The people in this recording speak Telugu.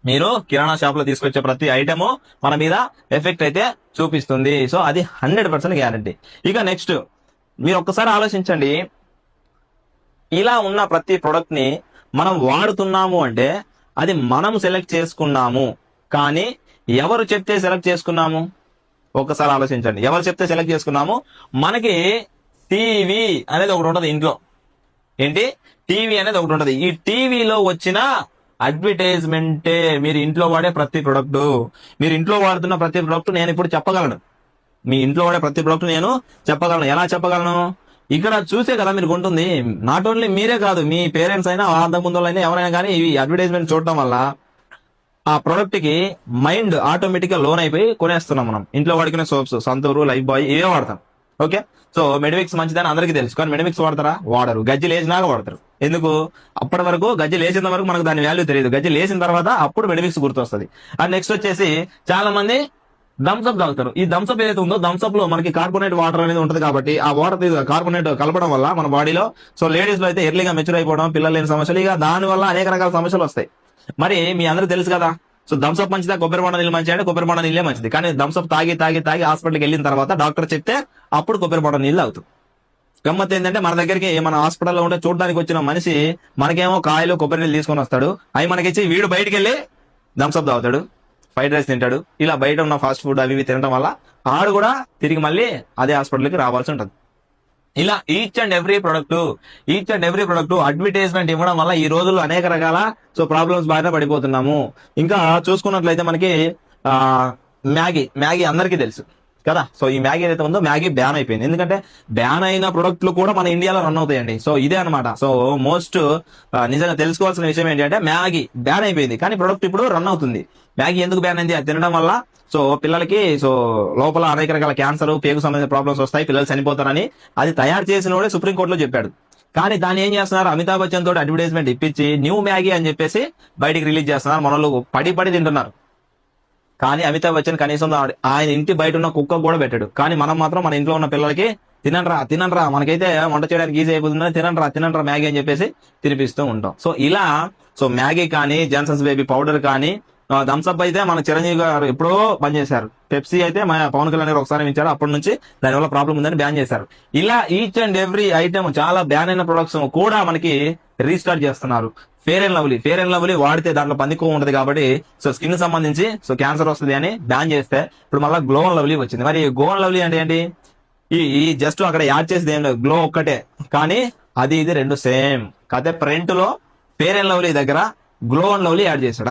మీరు కిరాణా షాప్ లో తీసుకొచ్చే ప్రతి ఐటమ్ మన మీద ఎఫెక్ట్ అయితే చూపిస్తుంది. సో అది 100% గ్యారంటీ. ఇక నెక్స్ట్ మీరు ఒక్కసారి ఆలోచించండి, ఇలా ఉన్న ప్రతి ప్రొడక్ట్ ని మనం వాడుతున్నాము అంటే అది మనం సెలెక్ట్ చేసుకున్నాము. కానీ ఎవరు చెప్తే సెలెక్ట్ చేసుకున్నాము? ఒక్కసారి ఆలోచించండి, ఎవరు చెప్తే సెలెక్ట్ చేసుకున్నాము? మనకి టీవీ అనేది ఒకటి ఉంటది ఇంట్లో. ఏంటి? టీవీ అనేది ఒకటి ఉంటది. ఈ టీవీలో వచ్చిన అడ్వర్టైజ్మెంటే మీరు ఇంట్లో వాడే ప్రతి ప్రొడక్ట్. మీరు ఇంట్లో వాడుతున్న ప్రతి ప్రొడక్ట్ నేను ఇప్పుడు చెప్పగలను. మీ ఇంట్లో వాడే ప్రతి ప్రొడక్ట్ నేను చెప్పగలను. ఎలా చెప్పగలను? ఇక్కడ చూసే కదా మీరు కొంటుంది. నాట్ ఓన్లీ మీరే కాదు, మీ పేరెంట్స్ అయినా అంతకు ముందు అయినా ఎవరైనా కానీ ఇవి అడ్వర్టైజ్మెంట్ చూడటం వల్ల ఆ ప్రొడక్ట్ కి మైండ్ ఆటోమేటిక్ గా లోన్ అయిపోయి కొనేస్తున్నాం. మనం ఇంట్లో వాడుకునే సోప్స్ సంతూరు, లైఫ్ బాయ్ ఇవే వాడతాం. ఓకే, సో మెడిమిక్స్ మంచిదని అందరికీ తెలుసు, కానీ మెడిమిక్స్ వాడతారా? వాడరు. గజ్జి లేచినాక వాడతారు. ఎందుకు? అప్పటి వరకు గజ్జి లేచిన వరకు మనకు దాని వాల్యూ తెలియదు. గజ్జి లేచిన తర్వాత అప్పుడు మెడిమిక్స్ గుర్తొస్తుంది. అండ్ నెక్స్ట్ వచ్చేసి చాలా మంది థమ్స్అప్ తాగుతారు. ఈ థమ్స్అప్ ఏదైతే ఉందో థమ్స్అప్ లో మనకి కార్బోనేట్ వాటర్ అనేది ఉంటుంది కాబట్టి ఆ వాటర్ కార్బోనేట్ కలపడం వల్ల మన బాడీలో సో లేడీస్ లో అయితే ఎర్లీగా మెచ్యూర్ అయిపోవడం, పిల్లలు లేని సమస్యలు, ఇక దాని వల్ల అనేక రకాల సమస్యలు వస్తాయి. మరి మీ అందరికీ తెలుసు కదా, సో థమ్స్అప్ మంచిదా కొబ్బరి బొండ నీళ్ళు మంచిదా అంటే కొబ్బరి బొండ నీళ్ళే మంచిది. కానీ థమ్స్అప్ తాగి తాగి తాగి హాస్పిటల్కి వెళ్ళిన తర్వాత డాక్టర్ చెప్తే అప్పుడు కొబ్బరి బొండ నీళ్ళు తాగుతాం. గమ్మత్ ఏంటంటే మన దగ్గరికి మన హాస్పిటల్లో ఉంటే చూడడానికి వచ్చిన మనిషి మనకేమో కాయలు కొబ్బరి నీళ్ళు తీసుకొని వస్తాడు. అవి మనకిచ్చి వీడు బయటికి వెళ్ళి థమ్స్అప్ తాగుతాడు, ఫ్రైడ్ రైస్ తింటాడు. ఇలా బయట ఉన్న ఫాస్ట్ ఫుడ్ అవి తినడం వల్ల ఆడు కూడా తిరిగి మళ్ళీ అదే హాస్పిటల్కి రావాల్సి ఉంటుంది. ఇలా each and every product advertisement ఇవ్వడం వల్ల ఈ రోజుల్లో అనేక రకాల సో ప్రాబ్లమ్స్ బారిన పడిపోతున్నాము. ఇంకా చూసుకున్నట్లయితే మనకి మ్యాగీ అందరికీ తెలుసు కదా. సో ఈ మ్యాగీ ఏదైతే ఉందో మ్యాగీ బ్యాన్ అయిపోయింది. ఎందుకంటే బ్యాన్ అయిన ప్రొడక్ట్లు కూడా మన ఇండియాలో రన్ అవుతాయండి. సో ఇదే అనమాట. సో మోస్ట్ నిజంగా తెలుసుకోవాల్సిన విషయం ఏంటంటే మ్యాగీ బ్యాన్ అయిపోయింది, కానీ ప్రొడక్ట్ ఇప్పుడు రన్ అవుతుంది. మ్యాగీ ఎందుకు బ్యాన్ అయింది? అది తినడం వల్ల సో పిల్లలకి సో లోపల అనేక రకాల క్యాన్సర్, పేగు సంబంధించిన ప్రాబ్లమ్స్ వస్తాయి, పిల్లలు చనిపోతారని అది తయారు చేసిన వాడే సుప్రీంకోర్టులో చెప్పాడు. కానీ దాన్ని ఏం చేస్తున్నారు? అమితాబ్ బచ్చన్ తోటి అడ్వర్టైజ్మెంట్ ఇప్పించి న్యూ మ్యాగీ అని చెప్పేసి బయటికి రిలీజ్ చేస్తున్నారు. మనలో పడి తింటున్నారు. కానీ అమితాబ్ బచ్చన్ కనీసం ఆయన ఇంటి బయట ఉన్న కుక్క కూడా పెట్టాడు. కానీ మనం మాత్రం మన ఇంట్లో ఉన్న పిల్లలకి తినండ్రా మనకైతే వంట చేయడానికి ఈజీ అయిపోతుందని తినండ్రా మ్యాగీ అని చెప్పేసి తినిపిస్తూ ఉంటాం. సో ఇలా సో మ్యాగీ కానీ, జాన్సన్స్ బేబీ పౌడర్ కానీ, థమ్స్అప్ అయితే మన చిరంజీవి గారు ఎప్పుడో బంద్ చేశారు. పెప్సీ అయితే మన పవన్ కళ్యాణ్ గారు ఒకసారి ఇచ్చారు, అప్పటి నుంచి దానివల్ల ప్రాబ్లం ఉందని బ్యాన్ చేశారు. ఇలా ఈచ్ అండ్ ఎవ్రీ ఐటమ్ చాలా బ్యాన్ అయిన ప్రొడక్ట్స్ కూడా మనకి రీస్టార్ట్ చేస్తున్నారు. ఫేర్ అండ్ లవ్లీ వాడితే దాంట్లో పందికొవ్వు ఉంటది కాబట్టి సో స్కిన్ సంబంధించి సో క్యాన్సర్ వస్తుంది అని బ్యాన్ చేస్తే ఇప్పుడు మళ్ళీ గ్లో అండ్ లవ్లీ వచ్చింది. మరి గ్లో అండ్ లవ్లీ అంటే ఏంటి? ఈ జస్ట్ అక్కడ యాడ్ చేసేది ఏం లేదు, గ్లో ఒక్కటే. కానీ అది ఇది రెండు సేమ్. కాకపోతే ప్రింట్ లో ఫేర్ అండ్ లవ్లీ దగ్గర గ్లో అండ్ లవ్లీ యాడ్ చేశాడు.